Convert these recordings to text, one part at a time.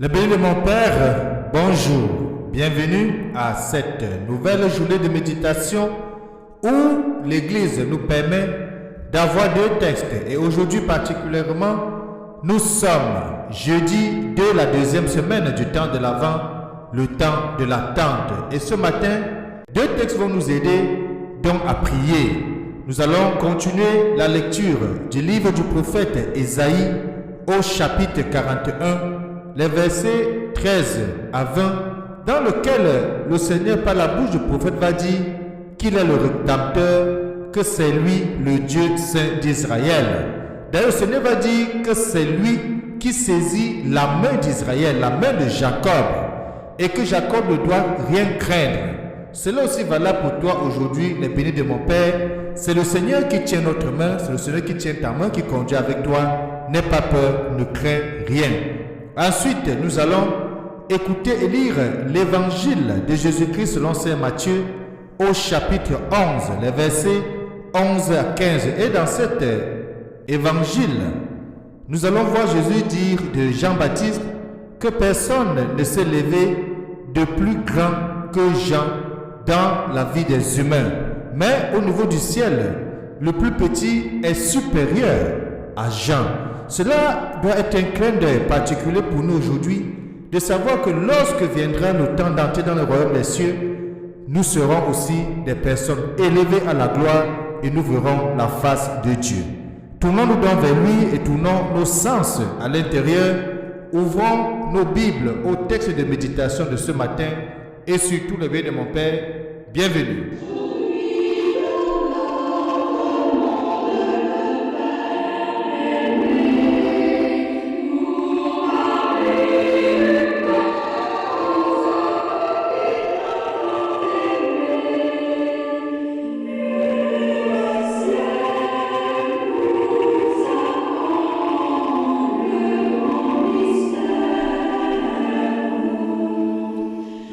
Le béni de mon Père, bonjour, bienvenue à cette nouvelle journée de méditation où l'Église nous permet d'avoir deux textes et aujourd'hui particulièrement, nous sommes jeudi de la deuxième semaine du temps de l'Avent, le temps de l'attente. Et ce matin, deux textes vont nous aider donc à prier. Nous allons continuer la lecture du livre du prophète Ésaïe au chapitre 41, les versets 13 à 20, dans lequel le Seigneur par la bouche du prophète va dire qu'il est le Rédempteur, que c'est lui le Dieu saint d'Israël. D'ailleurs, le Seigneur va dire que c'est lui qui saisit la main d'Israël, la main de Jacob, et que Jacob ne doit rien craindre. Cela aussi valable pour toi aujourd'hui, les bénis de mon Père. C'est le Seigneur qui tient notre main, c'est le Seigneur qui tient ta main, qui conduit avec toi. N'aie pas peur, ne crains rien. Ensuite, nous allons écouter et lire l'évangile de Jésus-Christ selon saint Matthieu au chapitre 11, les versets 11 à 15. Et dans cet évangile, nous allons voir Jésus dire de Jean-Baptiste que personne ne s'est levé de plus grand que Jean dans la vie des humains. Mais au niveau du ciel, le plus petit est supérieur à Jean. Cela doit être un clin d'œil particulier pour nous aujourd'hui, de savoir que lorsque viendra le temps d'entrer dans le royaume des cieux, nous serons aussi des personnes élevées à la gloire et nous verrons la face de Dieu. Tournons-nous donc vers lui et tournons nos sens à l'intérieur. Ouvrons nos Bibles au texte de méditation de ce matin et surtout le béni de mon Père. Bienvenue.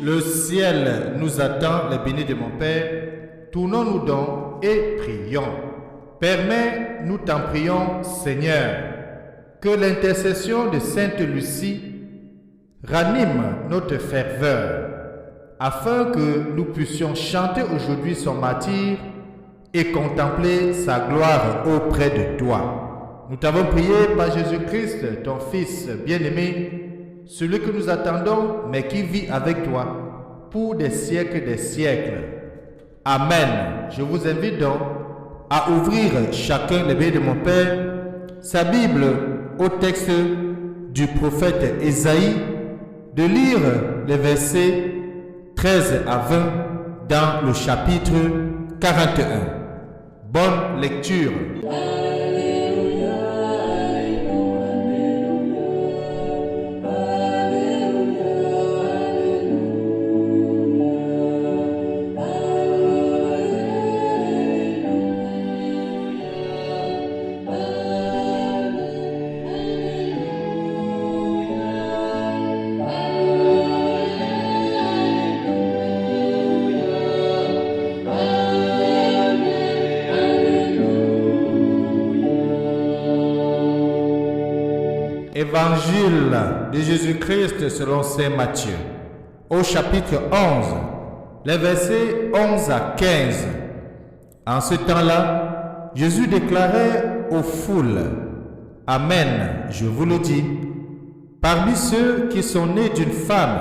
Le ciel nous attend, les bénis de mon Père. Tournons-nous donc et prions. Permets, nous t'en prions, Seigneur, que l'intercession de Sainte Lucie ranime notre ferveur, afin que nous puissions chanter aujourd'hui son martyre et contempler sa gloire auprès de toi. Nous t'avons prié par Jésus-Christ, ton Fils bien-aimé, celui que nous attendons, mais qui vit avec toi pour des siècles des siècles. Amen. Je vous invite donc à ouvrir chacun, les bénis de mon Père, sa Bible au texte du prophète Ésaïe, de lire les versets 13 à 20 dans le chapitre 41. Bonne lecture. Évangile de Jésus-Christ selon saint Matthieu, au chapitre 11, les versets 11 à 15. En ce temps-là, Jésus déclarait aux foules, « Amen, je vous le dis, parmi ceux qui sont nés d'une femme,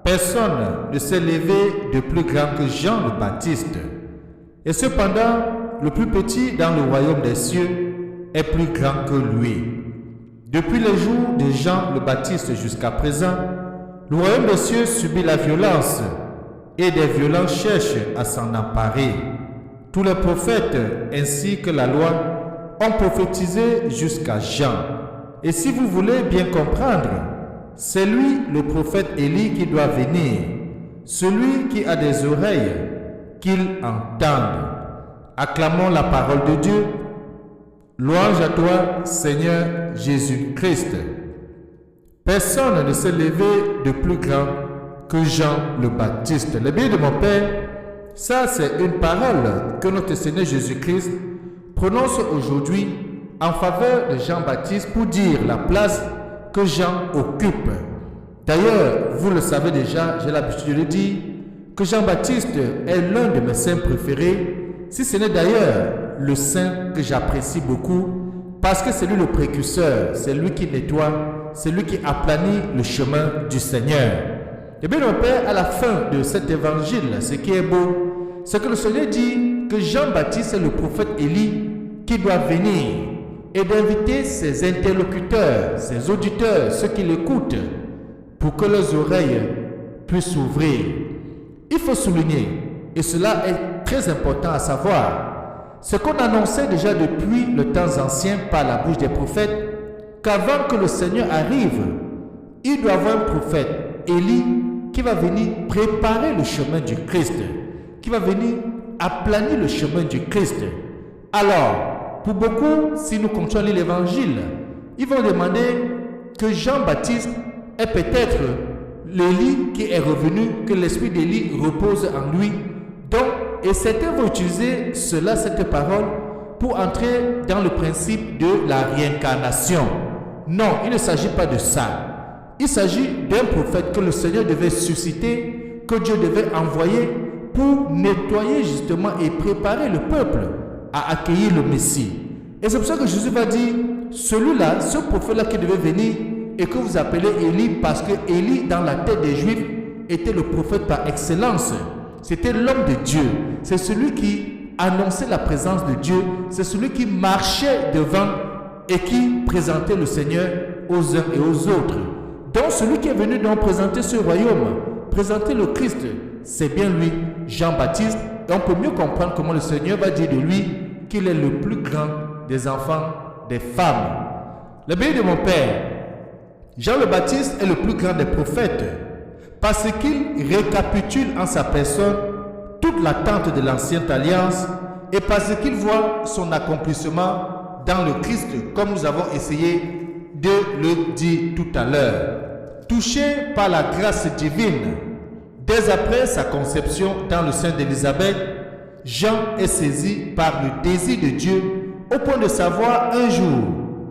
personne ne s'est levé de plus grand que Jean le Baptiste. Et cependant, le plus petit dans le royaume des cieux est plus grand que lui. Depuis les jours de Jean le Baptiste jusqu'à présent, le royaume des cieux subit la violence et des violents cherchent à s'en emparer. Tous les prophètes ainsi que la loi ont prophétisé jusqu'à Jean. Et si vous voulez bien comprendre, c'est lui, le prophète Élie, qui doit venir. Celui qui a des oreilles, qu'il entende. Acclamons la parole de Dieu. Louange à toi, Seigneur Jésus-Christ. Personne ne s'est levé de plus grand que Jean le Baptiste. Le bien de mon Père, ça c'est une parole que notre Seigneur Jésus-Christ prononce aujourd'hui en faveur de Jean-Baptiste pour dire la place que Jean occupe. D'ailleurs, vous le savez déjà, j'ai l'habitude de le dire, que Jean-Baptiste est l'un de mes saints préférés, si ce n'est d'ailleurs le saint que j'apprécie beaucoup, parce que c'est lui le précurseur, c'est lui qui nettoie, c'est lui qui aplanit le chemin du Seigneur. Et bien, mon Père, à la fin de cet évangile, ce qui est beau, c'est que le Seigneur dit que Jean-Baptiste est le prophète Élie qui doit venir et d'inviter ses interlocuteurs, ses auditeurs, ceux qui l'écoutent, pour que leurs oreilles puissent s'ouvrir. Il faut souligner, et cela est très important à savoir, ce qu'on annonçait déjà depuis le temps ancien par la bouche des prophètes, qu'avant que le Seigneur arrive, il doit y avoir un prophète, Élie, qui va venir préparer le chemin du Christ, qui va venir aplanir le chemin du Christ. Alors, pour beaucoup, si nous continuons à lire l'évangile, ils vont demander que Jean-Baptiste est peut-être l'Élie qui est revenu, que l'esprit d'Élie repose en lui. Donc, et certains vont utiliser cela, cette parole, pour entrer dans le principe de la réincarnation. Non, il ne s'agit pas de ça. Il s'agit d'un prophète que le Seigneur devait susciter, que Dieu devait envoyer pour nettoyer justement et préparer le peuple à accueillir le Messie. Et c'est pour ça que Jésus va dire, celui-là, ce prophète-là qui devait venir et que vous appelez Élie, parce que Élie, dans la tête des Juifs, était le prophète par excellence. C'était l'homme de Dieu. C'est celui qui annonçait la présence de Dieu. C'est celui qui marchait devant et qui présentait le Seigneur aux uns et aux autres. Donc celui qui est venu donc présenter ce royaume, présenter le Christ, c'est bien lui, Jean-Baptiste. Et on peut mieux comprendre comment le Seigneur va dire de lui qu'il est le plus grand des enfants des femmes. Le béni de mon Père, Jean le Baptiste est le plus grand des prophètes parce qu'il récapitule en sa personne toute l'attente de l'ancienne alliance et parce qu'il voit son accomplissement dans le Christ, comme nous avons essayé de le dire tout à l'heure. Touché par la grâce divine, dès après sa conception dans le sein d'Élisabeth, Jean est saisi par le désir de Dieu au point de savoir un jour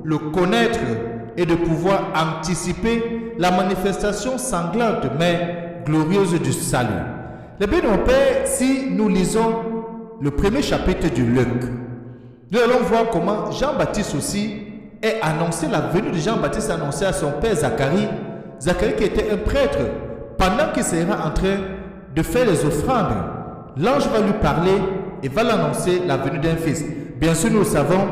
le connaître et de pouvoir anticiper la manifestation sanglante mais glorieuse du salut. Le bien de mon Père, si nous lisons le premier chapitre du Luc, nous allons voir comment Jean-Baptiste aussi est annoncé, la venue de Jean-Baptiste est annoncée à son père Zacharie. Zacharie qui était un prêtre, pendant qu'il sera en train de faire les offrandes, l'ange va lui parler et va l'annoncer la venue d'un fils. Bien sûr, nous le savons,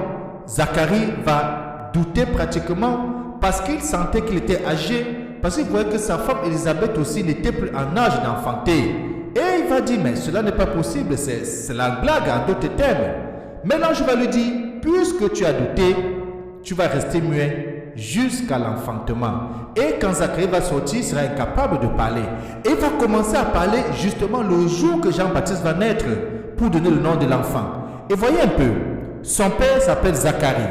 Zacharie va douter pratiquement parce qu'il sentait qu'il était âgé, parce qu'il voyait que sa femme Élisabeth aussi n'était plus en âge d'enfanter. Et il va dire, mais cela n'est pas possible, c'est la blague en d'autres termes. Mais l'ange va lui dire, puisque tu as douté, tu vas rester muet jusqu'à l'enfantement. Et quand Zacharie va sortir, il sera incapable de parler. Et il va commencer à parler justement le jour que Jean-Baptiste va naître pour donner le nom de l'enfant. Et voyez un peu, son père s'appelle Zacharie,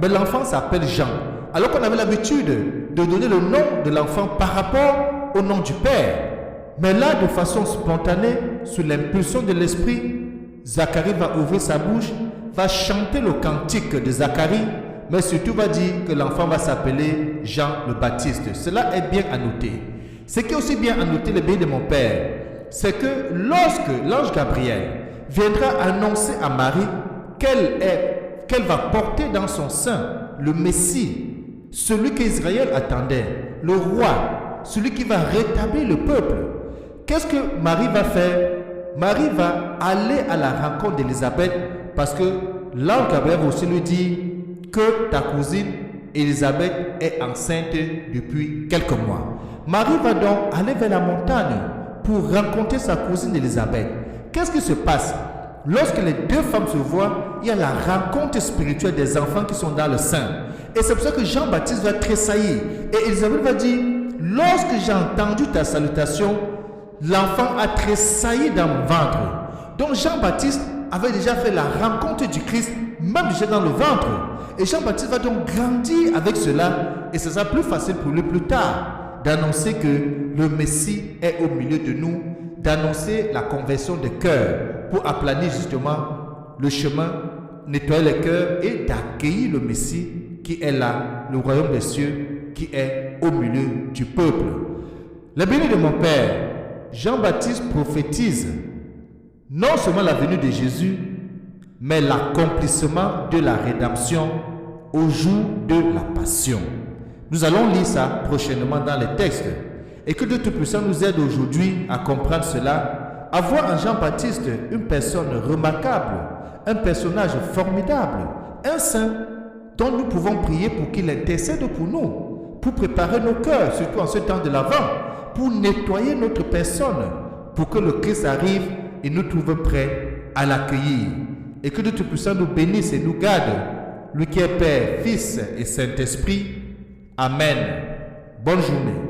mais l'enfant s'appelle Jean. Alors qu'on avait l'habitude de donner le nom de l'enfant par rapport au nom du père. Mais là, de façon spontanée, sous l'impulsion de l'esprit, Zacharie va ouvrir sa bouche, va chanter le cantique de Zacharie, mais surtout va dire que l'enfant va s'appeler Jean le Baptiste. Cela est bien à noter. Ce qui est aussi bien à noter, le bien de mon Père, c'est que lorsque l'ange Gabriel viendra annoncer à Marie qu'elle va porter dans son sein le Messie, celui qu'Israël attendait, le roi, celui qui va rétablir le peuple, qu'est-ce que Marie va faire? Marie va aller à la rencontre d'Élisabeth parce que l'ange Gabriel va aussi lui dire que ta cousine Élisabeth est enceinte depuis quelques mois. Marie va donc aller vers la montagne pour rencontrer sa cousine Élisabeth. Qu'est-ce qui se passe? Lorsque les deux femmes se voient, il y a la rencontre spirituelle des enfants qui sont dans le sein. Et c'est pour ça que Jean-Baptiste va tressaillir. Et Élisabeth va dire, lorsque j'ai entendu ta salutation, l'enfant a tressailli dans mon ventre. Donc Jean-Baptiste avait déjà fait la rencontre du Christ, même déjà dans le ventre. Et Jean-Baptiste va donc grandir avec cela. Et ce sera plus facile pour lui plus tard d'annoncer que le Messie est au milieu de nous, d'annoncer la conversion des cœurs pour aplanir justement le chemin, nettoyer les cœurs et d'accueillir le Messie qui est là, le royaume des cieux qui est au milieu du peuple. Les bénis de mon Père, Jean-Baptiste prophétise non seulement la venue de Jésus, mais l'accomplissement de la rédemption au jour de la passion. Nous allons lire ça prochainement dans les textes. Et que Dieu Tout-Puissant nous aide aujourd'hui à comprendre cela, à voir en Jean-Baptiste une personne remarquable, un personnage formidable, un saint dont nous pouvons prier pour qu'il intercède pour nous, pour préparer nos cœurs, surtout en ce temps de l'Avent, pour nettoyer notre personne, pour que le Christ arrive et nous trouve prêts à l'accueillir. Et que Dieu Tout-Puissant nous bénisse et nous garde, lui qui est Père, Fils et Saint-Esprit. Amen. Bonne journée.